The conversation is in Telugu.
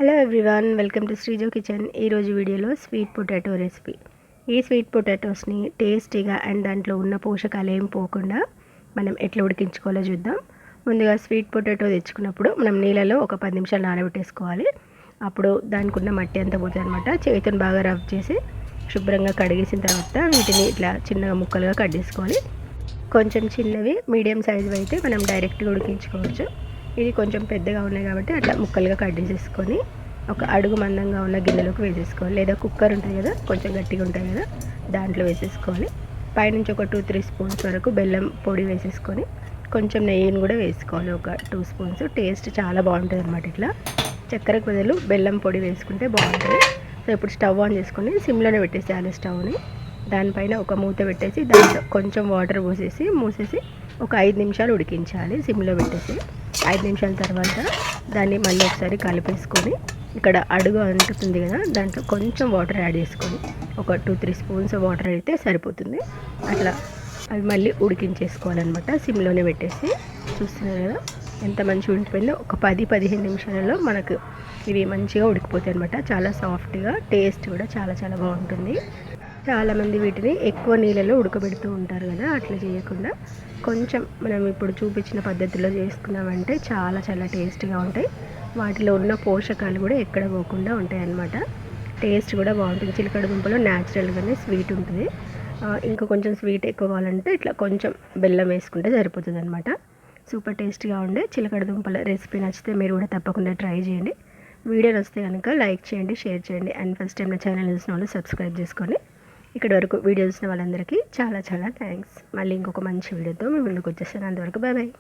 Hello everyone, welcome to Sreejo kitchen. ఈరోజు వీడియోలో స్వీట్ పొటాటో రెసిపీ. ఈ స్వీట్ పొటాటోస్ని టేస్టీగా అండ్ దాంట్లో ఉన్న పోషకాలు ఏం పోకుండా మనం ఎట్లా ఉడికించుకోవాలో చూద్దాం. ముందుగా స్వీట్ పొటాటో తెచ్చుకున్నప్పుడు మనం నీళ్ళలో ఒక 10 నిమిషాలు నానబెట్టేసుకోవాలి. అప్పుడు దానికి ఉన్న మట్టి అంతా పోతుంది అనమాట. చేతిని బాగా రబ్ చేసి శుభ్రంగా కడిగేసిన తర్వాత వీటిని ఇట్లా చిన్నగా ముక్కలుగా కట్ చేసుకోవాలి. కొంచెం చిన్నవి మీడియం సైజు అయితే మనం డైరెక్ట్గా ఉడికించుకోవచ్చు. ఇది కొంచెం పెద్దగా ఉన్నాయి కాబట్టి అట్లా ముక్కలుగా కట్ చేసేసుకొని ఒక అడుగు మందంగా ఉన్న గిన్నెలోకి వేసేసుకోవాలి. లేదా కుక్కర్ ఉంటుంది కదా, కొంచెం గట్టిగా ఉంటుంది కదా, దాంట్లో వేసేసుకోవాలి. పైనుంచి ఒక 2-3 స్పూన్స్ వరకు బెల్లం పొడి వేసేసుకొని కొంచెం నెయ్యిని కూడా వేసుకోవాలి, ఒక 2 స్పూన్స్. టేస్ట్ చాలా బాగుంటుంది అనమాట. ఇట్లా చక్కెరకు బదులు బెల్లం పొడి వేసుకుంటే బాగుంటుంది. సో ఇప్పుడు స్టవ్ ఆన్ చేసుకొని సిమ్లోనే పెట్టేసేయాలి స్టవ్ని. దానిపైన ఒక మూత పెట్టేసి దాంట్లో కొంచెం వాటర్ పోసేసి మూసేసి ఒక 5 నిమిషాలు ఉడికించాలి సిమ్లో పెట్టేసి. 5 నిమిషాల తర్వాత దాన్ని మళ్ళీ ఒకసారి కలిపేసుకొని ఇక్కడ అడుగు అంటుతుంది కదా, దాంట్లో కొంచెం వాటర్ యాడ్ చేసుకొని ఒక 2-3 స్పూన్స్ వాటర్ అయితే సరిపోతుంది. అట్లా అవి మళ్ళీ ఉడికించేసుకోవాలన్నమాట సిమ్లోనే పెట్టేసి. చూస్తున్నారు కదా ఎంత మంచిగా ఉడికిపోయిందో. ఒక 10-15 నిమిషాలలో మనకు ఇవి మంచిగా ఉడికిపోతాయి అనమాట. చాలా సాఫ్ట్గా, టేస్ట్ కూడా చాలా చాలా బాగుంటుంది. చాలామంది వీటిని ఎక్కువ నీళ్ళలో ఉడకబెడుతూ ఉంటారు కదా, అట్లా చేయకుండా కొంచెం మనం ఇప్పుడు చూపించిన పద్ధతిలో చేసుకున్నామంటే చాలా చాలా టేస్ట్గా ఉంటాయి. వాటిలో ఉన్న పోషకాలు కూడా ఎక్కడ పోకుండా ఉంటాయి అన్నమాట. టేస్ట్ కూడా బాగుంటుంది. చిలకడ దుంపలో న్యాచురల్గానే స్వీట్ ఉంటుంది. ఇంకా కొంచెం స్వీట్ ఎక్కువ కావాలంటే ఇట్లా కొంచెం బెల్లం వేసుకుంటే సరిపోతుంది అనమాట. సూపర్ టేస్ట్గా ఉండే చిలకడ దుంపల రెసిపీ నచ్చితే మీరు కూడా తప్పకుండా ట్రై చేయండి. వీడియో నచ్చితే కనుక లైక్ చేయండి, షేర్ చేయండి. అండ్ ఫస్ట్ టైం నా ఛానల్ చూసిన వాళ్ళు సబ్స్క్రైబ్ చేసుకోండి. ఇక్కడ వరకు వీడియో చూసిన వాళ్ళందరికీ చాలా చాలా థ్యాంక్స్. మళ్ళీ ఇంకొక మంచి వీడియోతో మీ ముందుకు వచ్చేస్తాను. అంతవరకు బాయ్ బాయ్.